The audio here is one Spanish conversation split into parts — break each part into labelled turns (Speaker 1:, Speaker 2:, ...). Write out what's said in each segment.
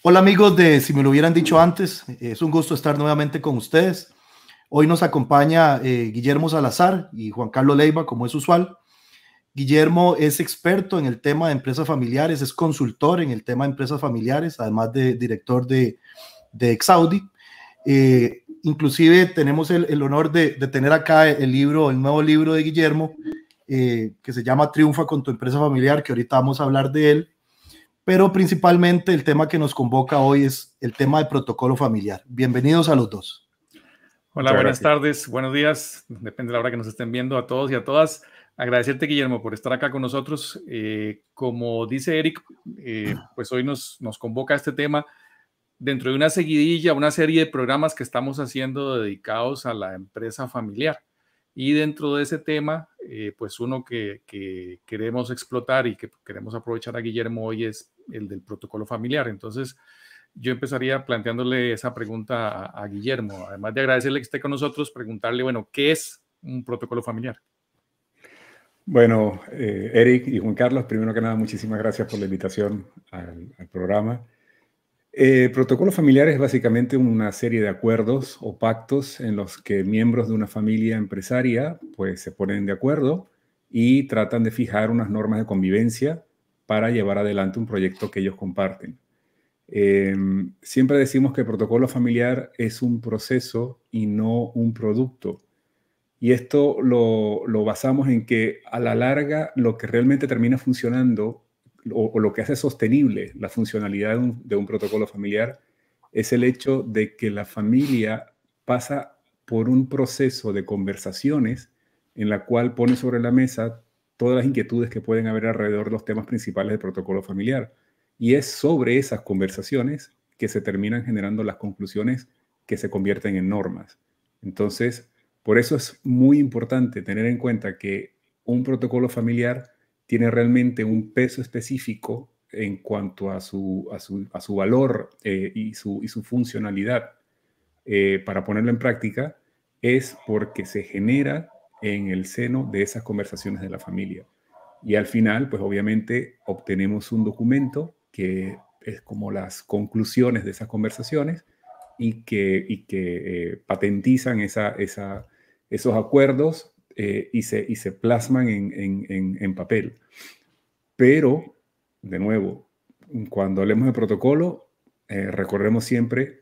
Speaker 1: Hola amigos de Si me lo hubieran dicho antes, es un gusto estar nuevamente con ustedes. Hoy nos acompaña Guillermo Salazar y Juan Carlos Leiva, como es usual. Guillermo es experto en el tema de empresas familiares, es consultor en el tema de empresas familiares, además de director de Exaudi. Inclusive tenemos el honor de tener acá el nuevo libro de Guillermo, que se llama Triunfa con tu empresa familiar, que ahorita vamos a hablar de él. Pero principalmente el tema que nos convoca hoy es el tema de protocolo familiar. Bienvenidos a los dos.
Speaker 2: Hola, buenas tardes, buenos días, depende de la hora que nos estén viendo a todos y a todas. Agradecerte, Guillermo, por estar acá con nosotros. Como dice Eric, pues hoy nos convoca este tema dentro de una seguidilla, una serie de programas que estamos haciendo dedicados a la empresa familiar. Y dentro de ese tema, pues uno que queremos explotar y que queremos aprovechar a Guillermo hoy es el del protocolo familiar. Entonces, yo empezaría planteándole esa pregunta a Guillermo. Además de agradecerle que esté con nosotros, preguntarle, bueno, ¿qué es un protocolo familiar?
Speaker 3: Bueno, Eric y Juan Carlos, primero que nada, muchísimas gracias por la invitación al programa. Protocolo familiar es básicamente una serie de acuerdos o pactos en los que miembros de una familia empresaria pues, se ponen de acuerdo y tratan de fijar unas normas de convivencia para llevar adelante un proyecto que ellos comparten. Siempre decimos que el protocolo familiar es un proceso y no un producto. Y esto lo basamos en que a la larga lo que realmente termina funcionando o lo que hace sostenible la funcionalidad de un protocolo familiar es el hecho de que la familia pasa por un proceso de conversaciones en la cual pone sobre la mesa todas las inquietudes que pueden haber alrededor de los temas principales del protocolo familiar. Y es sobre esas conversaciones que se terminan generando las conclusiones que se convierten en normas. Entonces, por eso es muy importante tener en cuenta que un protocolo familiar tiene realmente un peso específico en cuanto a su valor y su funcionalidad. Para ponerlo en práctica, es porque se genera en el seno de esas conversaciones de la familia. Y al final, pues obviamente obtenemos un documento que es como las conclusiones de esas conversaciones y que patentizan esos acuerdos y se plasman en papel. Pero, de nuevo, cuando hablemos de protocolo, recordemos siempre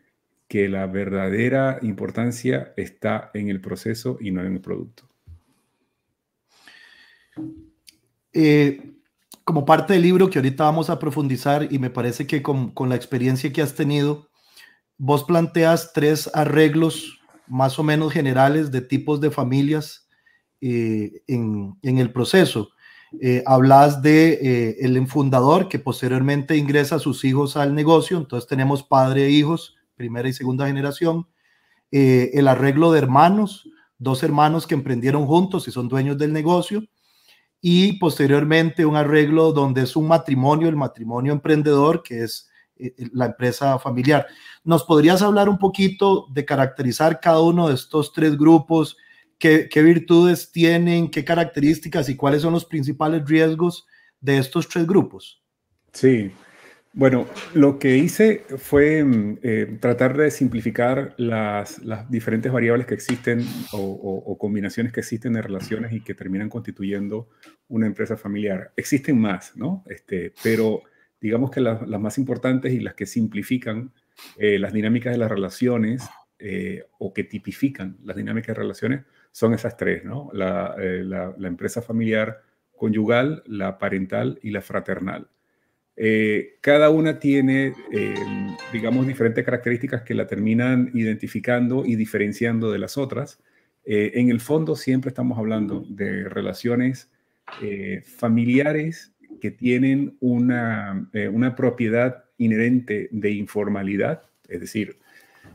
Speaker 3: que la verdadera importancia está en el proceso y no en el producto.
Speaker 1: Como parte del libro que ahorita vamos a profundizar, y me parece que con la experiencia que has tenido, vos planteas 3 arreglos más o menos generales de tipos de familias en el proceso. Hablas de el fundador que posteriormente ingresa a sus hijos al negocio, entonces tenemos padre e hijos, primera y segunda generación. El arreglo de hermanos, 2 hermanos que emprendieron juntos y son dueños del negocio, y posteriormente un arreglo donde es un matrimonio, el matrimonio emprendedor, que es la empresa familiar. ¿Nos podrías hablar un poquito de caracterizar cada uno de estos 3 grupos? ¿Qué virtudes tienen, qué características y cuáles son los principales riesgos de estos 3 grupos?
Speaker 3: Sí, bueno, lo que hice fue tratar de simplificar las diferentes variables que existen o combinaciones que existen de relaciones y que terminan constituyendo una empresa familiar. Existen más, ¿no? Pero digamos que las más importantes y las que simplifican las dinámicas de las relaciones o que tipifican las dinámicas de relaciones son esas 3, ¿no? La empresa familiar conyugal, la parental y la fraternal. Cada una tiene, digamos, diferentes características que la terminan identificando y diferenciando de las otras. En el fondo siempre estamos hablando de relaciones familiares que tienen una propiedad inherente de informalidad, es decir,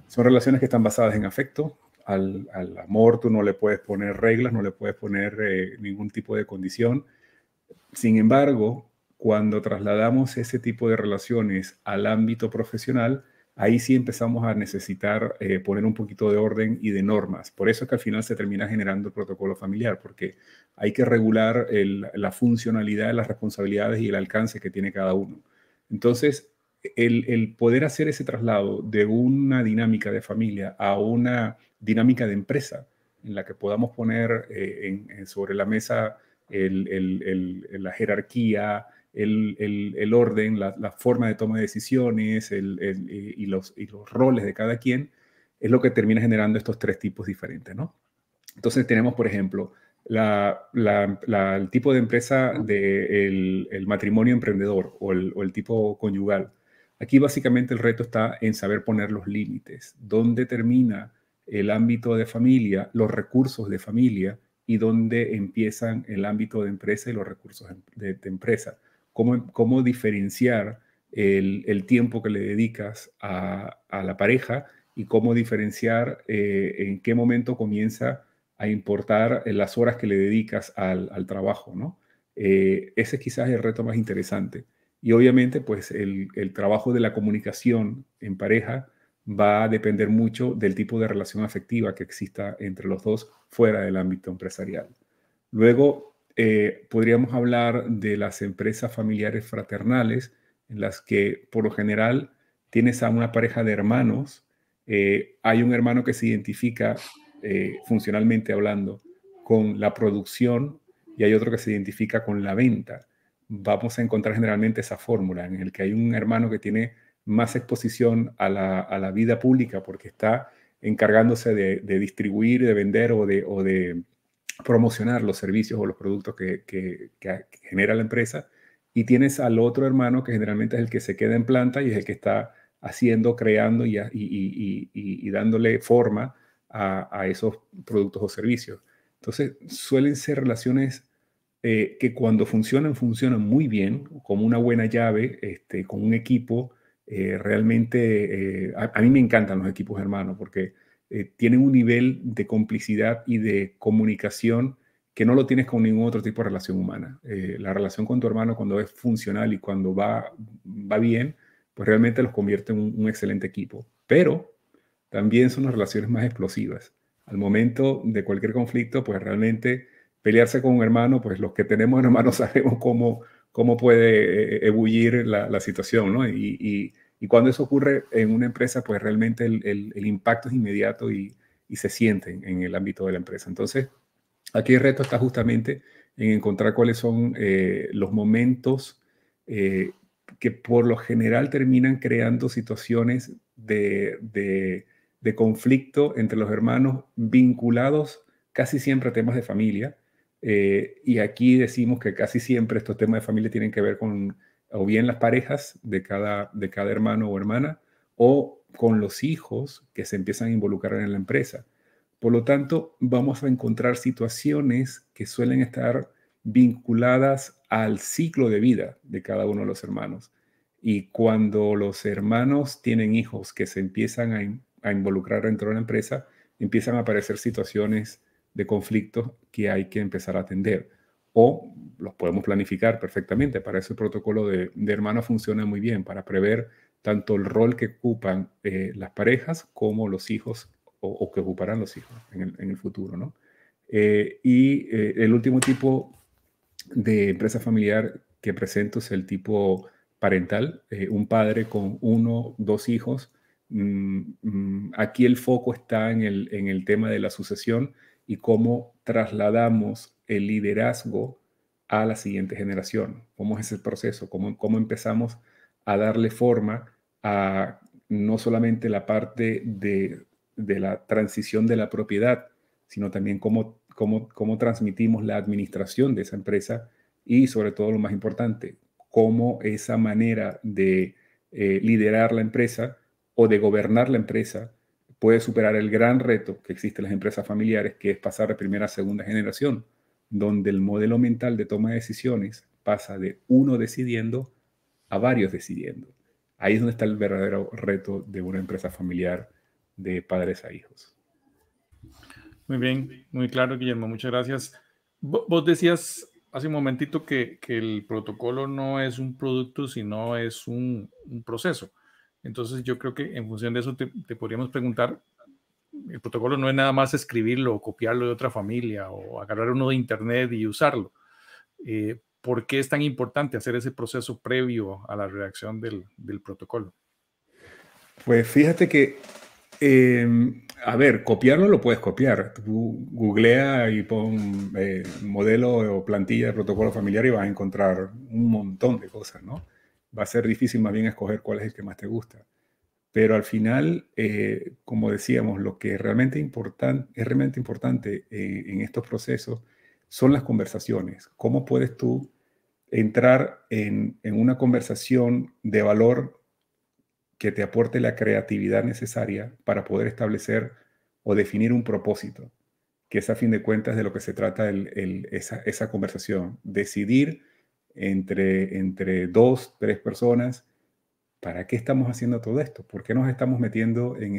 Speaker 3: son relaciones que están basadas en afecto. Al amor tú no le puedes poner reglas, no le puedes poner ningún tipo de condición. Sin embargo, cuando trasladamos ese tipo de relaciones al ámbito profesional, ahí sí empezamos a necesitar poner un poquito de orden y de normas. Por eso es que al final se termina generando el protocolo familiar, porque hay que regular la funcionalidad, las responsabilidades y el alcance que tiene cada uno. Entonces, el poder hacer ese traslado de una dinámica de familia a una dinámica de empresa en la que podamos poner sobre la mesa la jerarquía, el orden, la forma de toma de decisiones y los roles de cada quien, es lo que termina generando estos tres tipos diferentes, ¿no? Entonces tenemos, por ejemplo, el tipo de empresa del el matrimonio emprendedor o el tipo conyugal. Aquí básicamente el reto está en saber poner los límites, dónde termina el ámbito de familia, los recursos de familia y dónde empiezan el ámbito de empresa y los recursos de empresa. Cómo diferenciar el tiempo que le dedicas a la pareja y cómo diferenciar en qué momento comienza a importar las horas que le dedicas al trabajo, ¿no? Ese es quizás el reto más interesante. Y obviamente, pues el trabajo de la comunicación en pareja va a depender mucho del tipo de relación afectiva que exista entre los dos fuera del ámbito empresarial. Luego, podríamos hablar de las empresas familiares fraternales, en las que por lo general tienes a una pareja de hermanos, hay un hermano que se identifica funcionalmente hablando con la producción y hay otro que se identifica con la venta. Vamos a encontrar generalmente esa fórmula en el que hay un hermano que tiene más exposición a la vida pública porque está encargándose de distribuir, de vender o de promocionar los servicios o los productos que genera la empresa, y tienes al otro hermano que generalmente es el que se queda en planta y es el que está haciendo, creando y dándole forma a esos productos o servicios. Entonces, suelen ser relaciones que cuando funcionan muy bien, como una buena llave, con un equipo. Realmente, a mí me encantan los equipos hermanos porque tienen un nivel de complicidad y de comunicación que no lo tienes con ningún otro tipo de relación humana. La relación con tu hermano, cuando es funcional y cuando va bien, pues realmente los convierte en un excelente equipo. Pero también son las relaciones más explosivas. Al momento de cualquier conflicto, pues realmente pelearse con un hermano, pues los que tenemos hermanos sabemos cómo puede ebullir la situación, ¿no? Y cuando eso ocurre en una empresa, pues realmente el impacto es inmediato y se siente en el ámbito de la empresa. Entonces, aquí el reto está justamente en encontrar cuáles son los momentos que por lo general terminan creando situaciones de conflicto entre los hermanos vinculados casi siempre a temas de familia. Y aquí decimos que casi siempre estos temas de familia tienen que ver con o bien las parejas de cada hermano o hermana o con los hijos que se empiezan a involucrar en la empresa. Por lo tanto, vamos a encontrar situaciones que suelen estar vinculadas al ciclo de vida de cada uno de los hermanos. Y cuando los hermanos tienen hijos que se empiezan a involucrar dentro de la empresa, empiezan a aparecer situaciones de conflictos que hay que empezar a atender. O los podemos planificar perfectamente. Para eso el protocolo de hermanos funciona muy bien, para prever tanto el rol que ocupan las parejas como los hijos o que ocuparán los hijos en el futuro, ¿no? El último tipo de empresa familiar que presento es el tipo parental, un padre con 1, 2 hijos. Aquí el foco está en el tema de la sucesión y cómo trasladamos el liderazgo a la siguiente generación. ¿Cómo es ese proceso? ¿Cómo empezamos a darle forma a no solamente la parte de la transición de la propiedad, sino también cómo transmitimos la administración de esa empresa y, sobre todo, lo más importante, cómo esa manera de liderar la empresa o de gobernar la empresa puede superar el gran reto que existe en las empresas familiares, que es pasar de primera a segunda generación, donde el modelo mental de toma de decisiones pasa de uno decidiendo a varios decidiendo. Ahí es donde está el verdadero reto de una empresa familiar de padres a hijos.
Speaker 2: Muy bien, muy claro, Guillermo, muchas gracias. Vos decías hace un momentito que el protocolo no es un producto, sino es un proceso. Entonces yo creo que en función de eso te podríamos preguntar, el protocolo no es nada más escribirlo o copiarlo de otra familia o agarrar uno de internet y usarlo. ¿por qué es tan importante hacer ese proceso previo a la redacción del protocolo?
Speaker 3: Pues fíjate que, a ver, copiarlo lo puedes copiar. Tú googlea y pon modelo o plantilla de protocolo familiar y vas a encontrar un montón de cosas, ¿no? Va a ser difícil más bien escoger cuál es el que más te gusta. Pero al final, como decíamos, lo que es realmente importante en estos procesos son las conversaciones. ¿Cómo puedes tú entrar en una conversación de valor que te aporte la creatividad necesaria para poder establecer o definir un propósito, que es a fin de cuentas de lo que se trata esa conversación? Decidir entre 2, 3 personas, ¿para qué estamos haciendo todo esto? ¿Por qué nos estamos metiendo en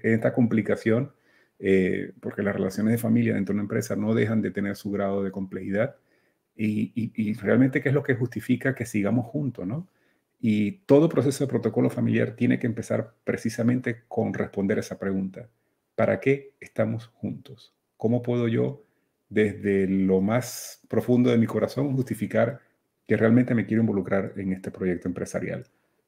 Speaker 3: esta complicación? Porque las relaciones de familia dentro de una empresa no dejan de tener su grado de complejidad y realmente qué es lo que justifica que sigamos juntos, ¿no? Y todo proceso de protocolo familiar tiene que empezar precisamente con responder esa pregunta. ¿Para qué estamos juntos? ¿Cómo puedo yo, desde lo más profundo de mi corazón, justificar que realmente me quiero involucrar en este proyecto empresarial?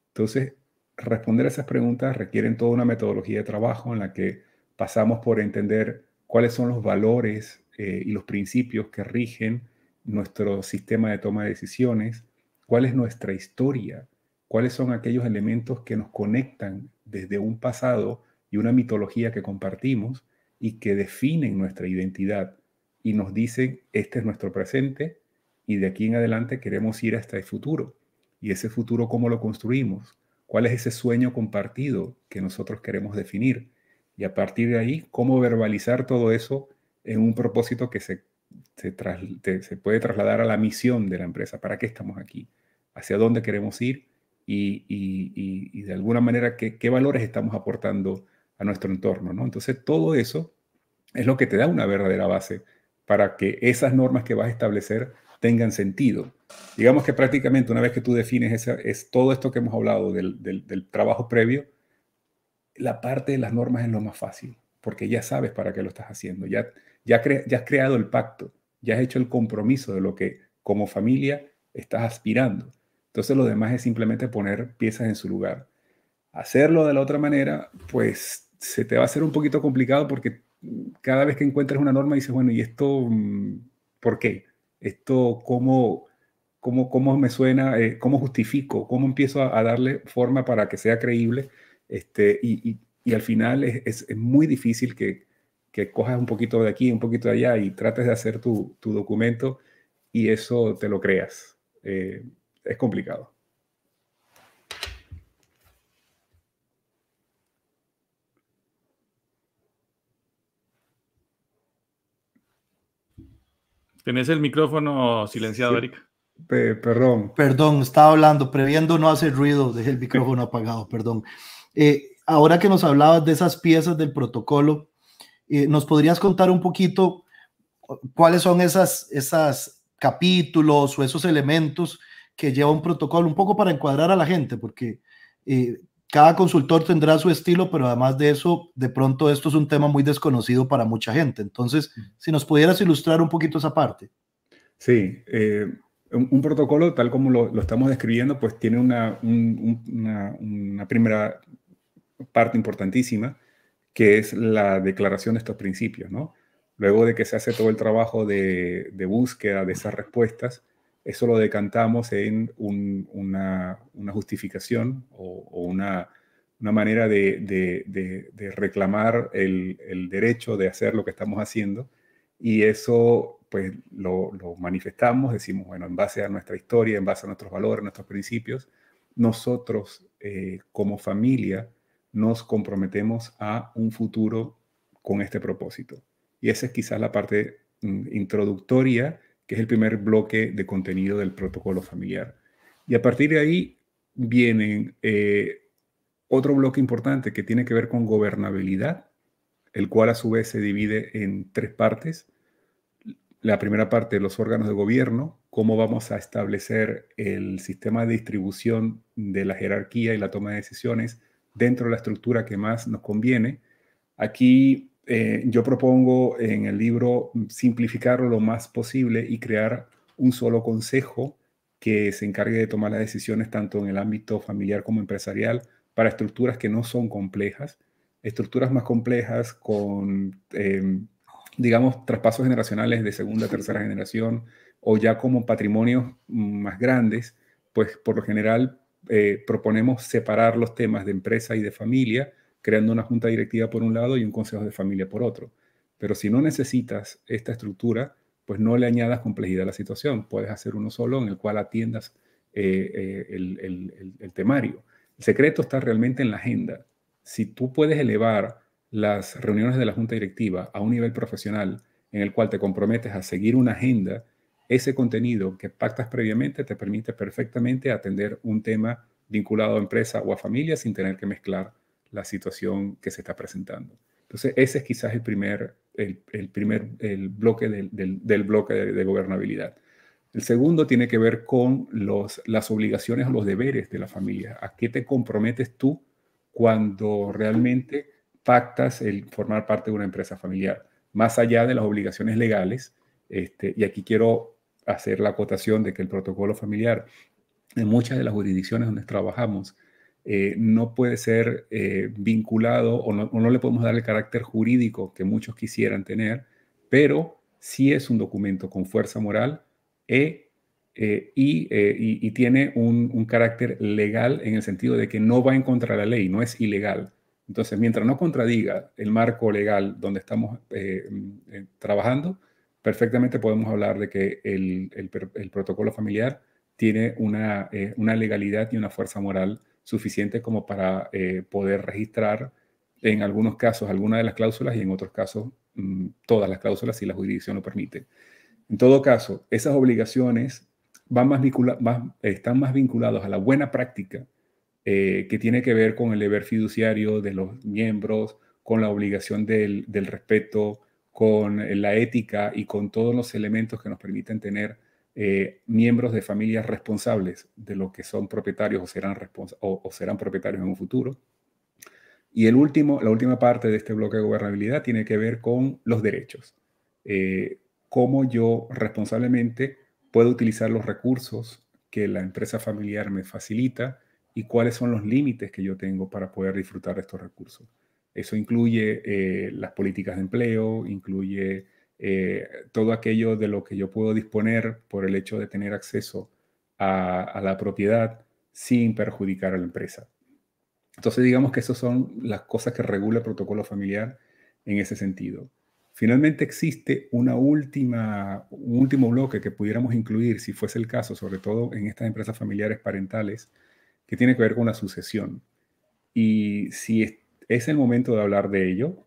Speaker 3: Entonces, responder a esas preguntas requieren toda una metodología de trabajo en la que pasamos por entender cuáles son los valores y los principios que rigen nuestro sistema de toma de decisiones, cuál es nuestra historia, cuáles son aquellos elementos que nos conectan desde un pasado y una mitología que compartimos y que definen nuestra identidad y nos dicen, este es nuestro presente y de aquí en adelante queremos ir hasta el futuro. Y ese futuro, ¿cómo lo construimos? ¿Cuál es ese sueño compartido que nosotros queremos definir? Y a partir de ahí, ¿cómo verbalizar todo eso en un propósito que se puede trasladar a la misión de la empresa? ¿Para qué estamos aquí? ¿Hacia dónde queremos ir? Y de alguna manera, ¿qué valores estamos aportando a nuestro entorno, ¿no? Entonces, todo eso es lo que te da una verdadera base para que esas normas que vas a establecer tengan sentido. Digamos que prácticamente una vez que tú defines todo esto que hemos hablado del trabajo previo, la parte de las normas es lo más fácil, porque ya sabes para qué lo estás haciendo, ya has creado el pacto, ya has hecho el compromiso de lo que como familia estás aspirando. Entonces lo demás es simplemente poner piezas en su lugar. Hacerlo de la otra manera, pues se te va a hacer un poquito complicado porque cada vez que encuentras una norma dices, bueno, ¿y esto por qué? ¿Esto cómo me suena? ¿Cómo justifico? ¿Cómo empiezo a darle forma para que sea creíble? Y al final es muy difícil que cojas un poquito de aquí, un poquito de allá y trates de hacer tu documento y eso te lo creas. Es complicado.
Speaker 2: Tenés el micrófono silenciado,
Speaker 3: Sí.
Speaker 2: Eric.
Speaker 3: Perdón.
Speaker 1: Perdón, estaba hablando, previendo no hacer ruido, dejé el micrófono apagado, perdón. Ahora que nos hablabas de esas piezas del protocolo, ¿nos podrías contar un poquito cuáles son esas capítulos o esos elementos que lleva un protocolo, un poco para encuadrar a la gente? Porque cada consultor tendrá su estilo, pero además de eso, de pronto esto es un tema muy desconocido para mucha gente. Entonces, si nos pudieras ilustrar un poquito esa parte.
Speaker 3: Sí, un protocolo, tal como lo estamos describiendo, pues tiene una primera parte importantísima, que es la declaración de estos principios, ¿no? Luego de que se hace todo el trabajo de búsqueda de esas respuestas, eso lo decantamos en una justificación o una manera de reclamar el derecho de hacer lo que estamos haciendo. Y eso, pues, lo manifestamos, decimos, bueno, en base a nuestra historia, en base a nuestros valores, nuestros principios, nosotros como familia nos comprometemos a un futuro con este propósito. Y esa es quizás la parte introductoria, que es el primer bloque de contenido del protocolo familiar. Y a partir de ahí vienen otro bloque importante que tiene que ver con gobernabilidad, el cual a su vez se divide en 3 partes. La primera parte, los órganos de gobierno, cómo vamos a establecer el sistema de distribución de la jerarquía y la toma de decisiones dentro de la estructura que más nos conviene. Aquí yo propongo en el libro simplificarlo lo más posible y crear un solo consejo que se encargue de tomar las decisiones tanto en el ámbito familiar como empresarial para estructuras que no son complejas, estructuras más complejas con, digamos, traspasos generacionales de segunda, tercera generación o ya como patrimonios más grandes, pues por lo general proponemos separar los temas de empresa y de familia, creando una junta directiva por un lado y un consejo de familia por otro. Pero si no necesitas esta estructura, pues no le añadas complejidad a la situación. Puedes hacer uno solo en el cual atiendas el temario. El secreto está realmente en la agenda. Si tú puedes elevar las reuniones de la junta directiva a un nivel profesional en el cual te comprometes a seguir una agenda, ese contenido que pactas previamente te permite perfectamente atender un tema vinculado a empresa o a familia sin tener que mezclar la situación que se está presentando. Entonces, ese es quizás el primer bloque del bloque de gobernabilidad. El segundo tiene que ver con las obligaciones o los deberes de la familia. ¿A qué te comprometes tú cuando realmente pactas el formar parte de una empresa familiar? Más allá de las obligaciones legales, y aquí quiero hacer la acotación de que el protocolo familiar en muchas de las jurisdicciones donde trabajamos no puede ser vinculado o no le podemos dar el carácter jurídico que muchos quisieran tener, pero sí es un documento con fuerza moral y tiene un carácter legal en el sentido de que no va en contra de la ley, no es ilegal. Entonces, mientras no contradiga el marco legal donde estamos trabajando, perfectamente podemos hablar de que el protocolo familiar tiene una legalidad y una fuerza moral suficiente como para poder registrar en algunos casos alguna de las cláusulas y en otros casos todas las cláusulas si la jurisdicción lo permite. En todo caso, esas obligaciones están más vinculadas a la buena práctica que tiene que ver con el deber fiduciario de los miembros, con la obligación del respeto, con la ética y con todos los elementos que nos permiten tener miembros de familias responsables de lo que son propietarios o serán propietarios en un futuro. Y la última parte de este bloque de gobernabilidad tiene que ver con los derechos. Cómo yo responsablemente puedo utilizar los recursos que la empresa familiar me facilita y cuáles son los límites que yo tengo para poder disfrutar de estos recursos. Eso incluye las políticas de empleo, incluye todo aquello de lo que yo puedo disponer por el hecho de tener acceso a la propiedad sin perjudicar a la empresa. Entonces, digamos que esas son las cosas que regula el protocolo familiar en ese sentido. Finalmente existe un último bloque que pudiéramos incluir, si fuese el caso, sobre todo en estas empresas familiares parentales, que tiene que ver con la sucesión. Y si es el momento de hablar de ello,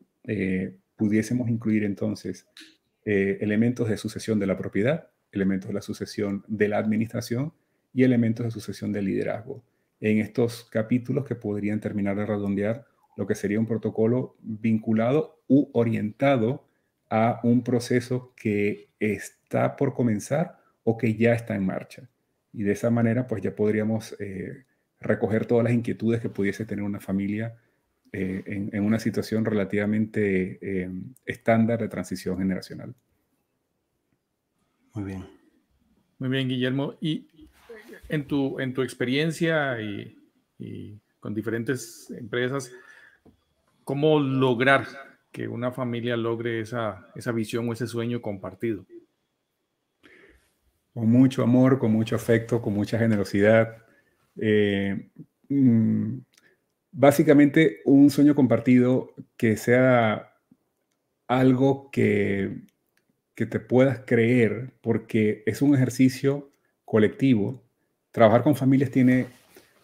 Speaker 3: pudiésemos incluir entonces elementos de sucesión de la propiedad, elementos de la sucesión de la administración y elementos de sucesión del liderazgo. En estos capítulos que podrían terminar de redondear lo que sería un protocolo vinculado u orientado a un proceso que está por comenzar o que ya está en marcha. Y de esa manera, pues ya podríamos recoger todas las inquietudes que pudiese tener una familia en una situación relativamente estándar de transición generacional.
Speaker 1: Muy bien.
Speaker 2: Muy bien, Guillermo. Y en tu experiencia y con diferentes empresas, ¿cómo lograr que una familia logre esa visión o ese sueño compartido?
Speaker 3: Con mucho amor, con mucho afecto, con mucha generosidad. Básicamente un sueño compartido que sea algo que te puedas creer, porque es un ejercicio colectivo. Trabajar con familias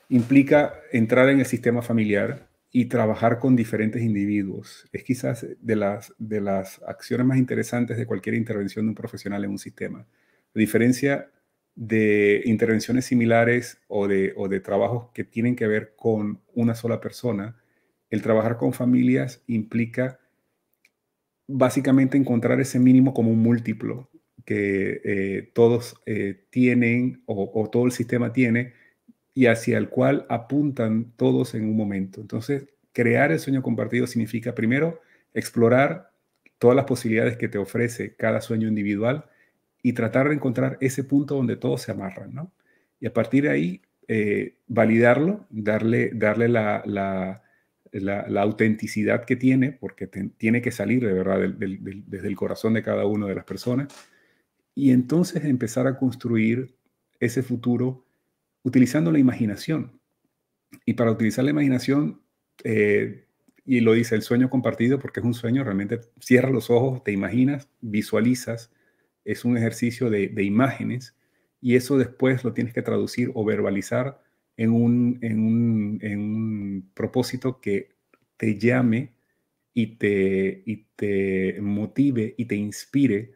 Speaker 3: implica entrar en el sistema familiar y trabajar con diferentes individuos. Es quizás de las acciones más interesantes de cualquier intervención de un profesional en un sistema. A diferencia de intervenciones similares o de trabajos que tienen que ver con una sola persona, el trabajar con familias implica básicamente encontrar ese mínimo como un múltiplo que todos tienen o todo el sistema tiene y hacia el cual apuntan todos en un momento. Entonces, crear el sueño compartido significa primero explorar todas las posibilidades que te ofrece cada sueño individual y tratar de encontrar ese punto donde todos se amarran, ¿no? Y a partir de ahí, validarlo, darle la autenticidad que tiene, porque tiene que salir de verdad desde el corazón de cada una de las personas, y entonces empezar a construir ese futuro utilizando la imaginación. Y para utilizar la imaginación, y lo dice el sueño compartido, porque es un sueño, realmente cierras los ojos, te imaginas, visualizas, es un ejercicio de imágenes, y eso después lo tienes que traducir o verbalizar en un propósito que te llame y te motive y te inspire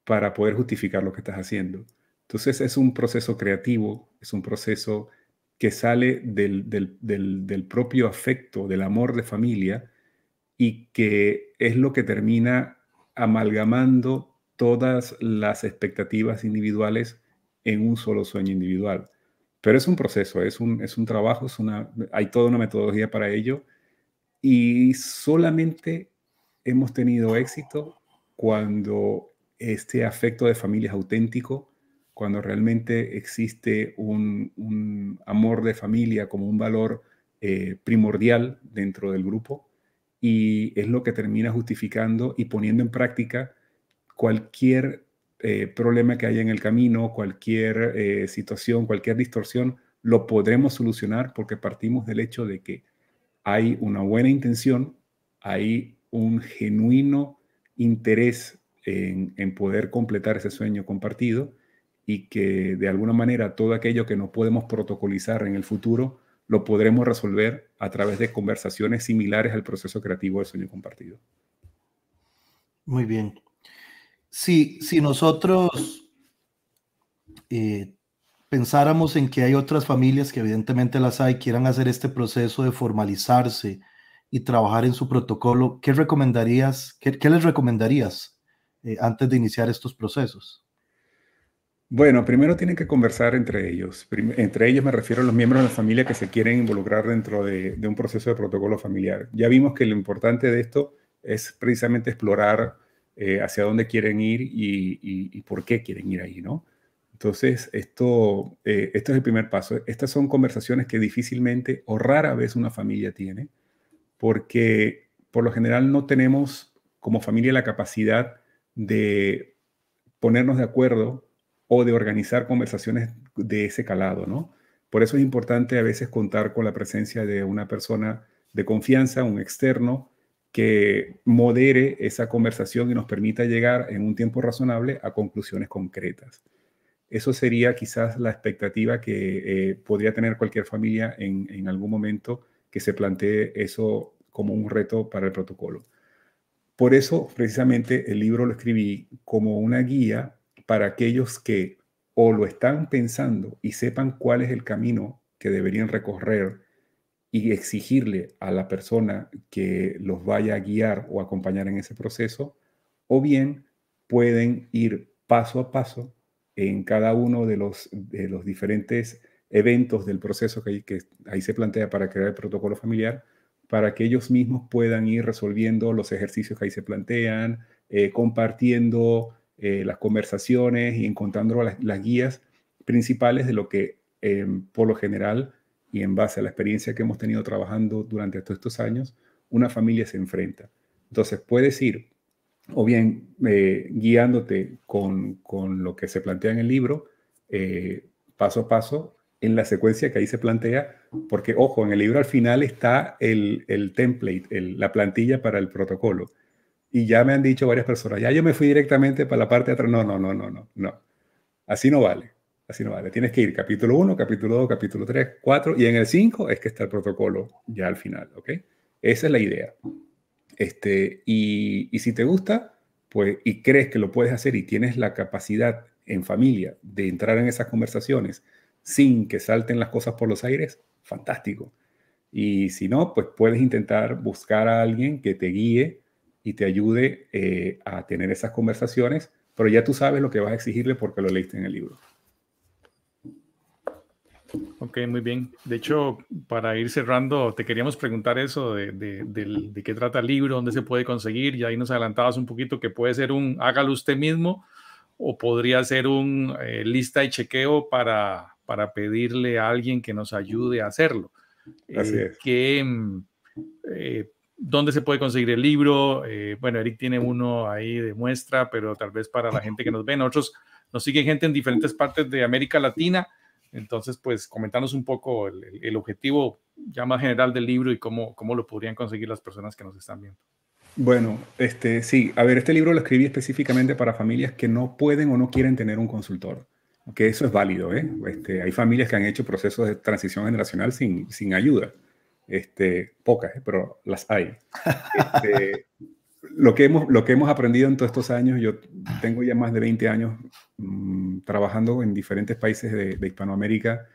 Speaker 3: para poder justificar lo que estás haciendo. Entonces es un proceso creativo, es un proceso que sale del propio afecto, del amor de familia, y que es lo que termina amalgamando todas las expectativas individuales en un solo sueño individual. Pero es un proceso, es un trabajo, hay toda una metodología para ello, y solamente hemos tenido éxito cuando este afecto de familia es auténtico, cuando realmente existe un amor de familia como un valor primordial dentro del grupo, y es lo que termina justificando y poniendo en práctica cualquier problema que haya en el camino, cualquier situación, cualquier distorsión, lo podremos solucionar porque partimos del hecho de que hay una buena intención, hay un genuino interés en poder completar ese sueño compartido, y que de alguna manera todo aquello que no podemos protocolizar en el futuro lo podremos resolver a través de conversaciones similares al proceso creativo del sueño compartido.
Speaker 1: Muy bien. Si nosotros pensáramos en que hay otras familias, que evidentemente las hay, quieran hacer este proceso de formalizarse y trabajar en su protocolo, ¿qué recomendarías? ¿Qué les recomendarías antes de iniciar estos procesos?
Speaker 3: Bueno, primero tienen que conversar entre ellos. Entre ellos me refiero a los miembros de la familia que se quieren involucrar dentro de un proceso de protocolo familiar. Ya vimos que lo importante de esto es precisamente explorar hacia dónde quieren ir y por qué quieren ir ahí, ¿no? Entonces, esto es el primer paso. Estas son conversaciones que difícilmente o rara vez una familia tiene, porque por lo general no tenemos como familia la capacidad de ponernos de acuerdo o de organizar conversaciones de ese calado, ¿no? Por eso es importante a veces contar con la presencia de una persona de confianza, un externo, que modere esa conversación y nos permita llegar en un tiempo razonable a conclusiones concretas. Eso sería quizás la expectativa que podría tener cualquier familia en algún momento que se plantee eso como un reto para el protocolo. Por eso, precisamente, el libro lo escribí como una guía para aquellos que o lo están pensando y sepan cuál es el camino que deberían recorrer y exigirle a la persona que los vaya a guiar o acompañar en ese proceso, o bien pueden ir paso a paso en cada uno de los diferentes eventos del proceso que ahí se plantea para crear el protocolo familiar, para que ellos mismos puedan ir resolviendo los ejercicios que ahí se plantean, compartiendo las conversaciones y encontrando las guías principales de lo que por lo general y en base a la experiencia que hemos tenido trabajando durante todos estos años, una familia se enfrenta. Entonces puedes ir o bien guiándote con lo que se plantea en el libro, paso a paso, en la secuencia que ahí se plantea, porque, ojo, en el libro al final está el template, la plantilla para el protocolo. Y ya me han dicho varias personas, ya yo me fui directamente para la parte de atrás. No. Así no vale. Así no vale. Tienes que ir capítulo 1, capítulo 2, capítulo 3, 4, y en el 5 es que está el protocolo ya al final, ¿ok? Esa es la idea. Y si te gusta, pues, y crees que lo puedes hacer y tienes la capacidad en familia de entrar en esas conversaciones sin que salten las cosas por los aires, fantástico. Y si no, pues puedes intentar buscar a alguien que te guíe y te ayude a tener esas conversaciones, pero ya tú sabes lo que vas a exigirle porque lo leíste en el libro.
Speaker 2: Ok, muy bien. De hecho, para ir cerrando, te queríamos preguntar eso de qué trata el libro, dónde se puede conseguir, y ahí nos adelantabas un poquito que puede ser hágalo usted mismo, o podría ser un lista y chequeo para pedirle a alguien que nos ayude a hacerlo.
Speaker 3: Así es.
Speaker 2: ¿Dónde se puede conseguir el libro? Bueno, Eric tiene uno ahí de muestra, pero tal vez para la gente que nos ve, nosotros nos sigue gente en diferentes partes de América Latina, entonces pues comentanos un poco el objetivo ya más general del libro y cómo lo podrían conseguir las personas que nos están viendo.
Speaker 3: Bueno, sí, a ver, este libro lo escribí específicamente para familias que no pueden o no quieren tener un consultor, que eso es válido, ¿eh? Hay familias que han hecho procesos de transición generacional sin ayuda. Pocas, pero las hay. Lo que hemos aprendido en todos estos años, yo tengo ya más de 20 años trabajando en diferentes países de Hispanoamérica,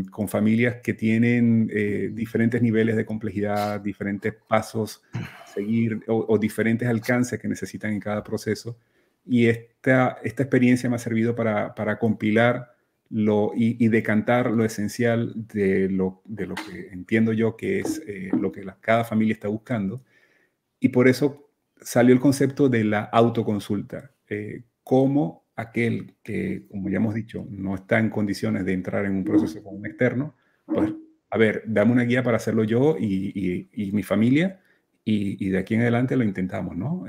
Speaker 3: con familias que tienen diferentes niveles de complejidad, diferentes pasos a seguir o diferentes alcances que necesitan en cada proceso. Y esta experiencia me ha servido para compilar y decantar lo esencial de lo que entiendo yo que es lo que cada familia está buscando. Y por eso salió el concepto de la autoconsulta. Cómo aquel que, como ya hemos dicho, no está en condiciones de entrar en un proceso con un externo, pues, a ver, dame una guía para hacerlo yo y mi familia, y de aquí en adelante lo intentamos, ¿no?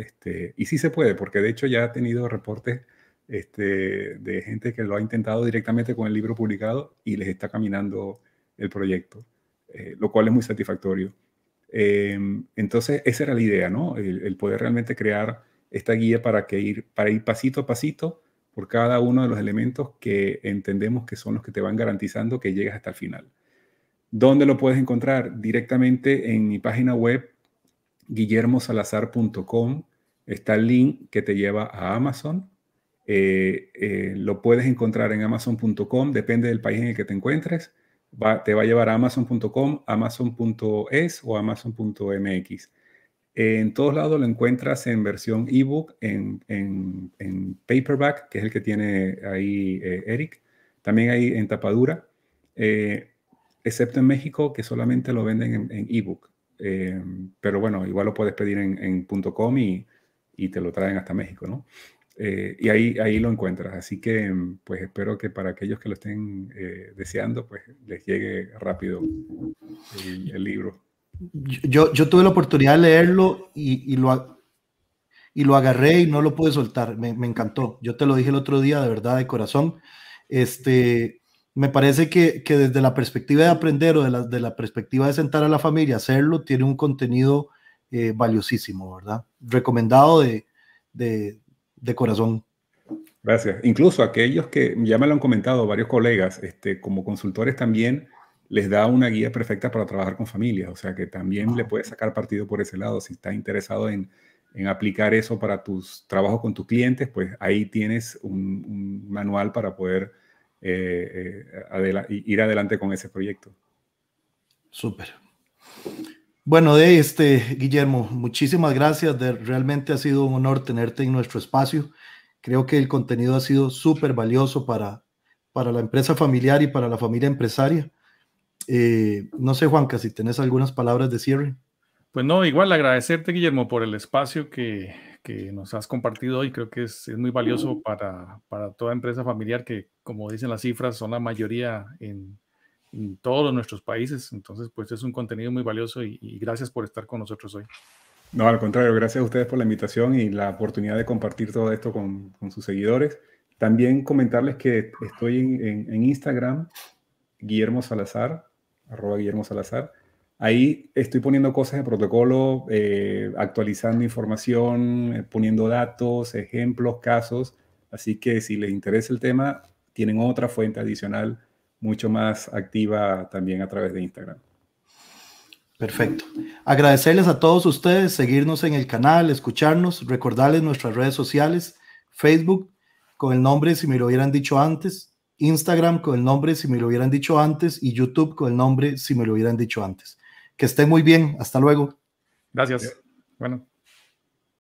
Speaker 3: Y sí se puede, porque de hecho ya he tenido reportes de gente que lo ha intentado directamente con el libro publicado y les está caminando el proyecto, lo cual es muy satisfactorio. Entonces, esa era la idea, ¿no? El poder realmente crear esta guía para ir pasito a pasito por cada uno de los elementos que entendemos que son los que te van garantizando que llegas hasta el final. ¿Dónde lo puedes encontrar? Directamente en mi página web, guillermosalazar.com. Está el link que te lleva a Amazon. Lo puedes encontrar en amazon.com, depende del país en el que te encuentres. Te va a llevar a amazon.com, amazon.es o amazon.mx. En todos lados lo encuentras en versión ebook, en paperback, que es el que tiene ahí Eric. También hay en tapadura, excepto en México, que solamente lo venden en ebook. Pero bueno, igual lo puedes pedir en .com y te lo traen hasta México, ¿no? Y ahí lo encuentras. Así que pues espero que para aquellos que lo estén deseando, pues les llegue rápido el libro.
Speaker 1: Yo tuve la oportunidad de leerlo y lo agarré y no lo pude soltar. Me encantó. Yo te lo dije el otro día, de verdad, de corazón. Me parece que desde la perspectiva de aprender o de la perspectiva de sentar a la familia, hacerlo, tiene un contenido valiosísimo, ¿verdad? Recomendado de corazón.
Speaker 3: Gracias. Incluso aquellos que ya me lo han comentado varios colegas, como consultores también les da una guía perfecta para trabajar con familias. O sea que también le puedes sacar partido por ese lado. Si estás interesado en aplicar eso para tus trabajos con tus clientes, pues ahí tienes un manual para poder ir adelante con ese proyecto.
Speaker 1: Súper. Bueno, Guillermo, muchísimas gracias. Realmente ha sido un honor tenerte en nuestro espacio. Creo que el contenido ha sido súper valioso para la empresa familiar y para la familia empresaria. No sé, Juanca, si tenés algunas palabras de cierre.
Speaker 2: Pues no, igual agradecerte, Guillermo, por el espacio que nos has compartido hoy. Creo que es muy valioso para toda empresa familiar que, como dicen las cifras, son la mayoría en todos nuestros países. Entonces, pues es un contenido muy valioso y gracias por estar con nosotros hoy.
Speaker 3: No, al contrario, gracias a ustedes por la invitación y la oportunidad de compartir todo esto con sus seguidores. También comentarles que estoy en Instagram, Guillermo Salazar, @Guillermo Salazar. Ahí estoy poniendo cosas de protocolo, actualizando información, poniendo datos, ejemplos, casos. Así que si les interesa el tema, tienen otra fuente adicional mucho más activa también a través de Instagram.
Speaker 1: Perfecto. Agradecerles a todos ustedes, seguirnos en el canal, escucharnos, recordarles nuestras redes sociales, Facebook con el nombre Si me lo hubieran dicho antes, Instagram con el nombre Si me lo hubieran dicho antes y YouTube con el nombre Si me lo hubieran dicho antes. Que estén muy bien. Hasta luego.
Speaker 2: Gracias. Bueno.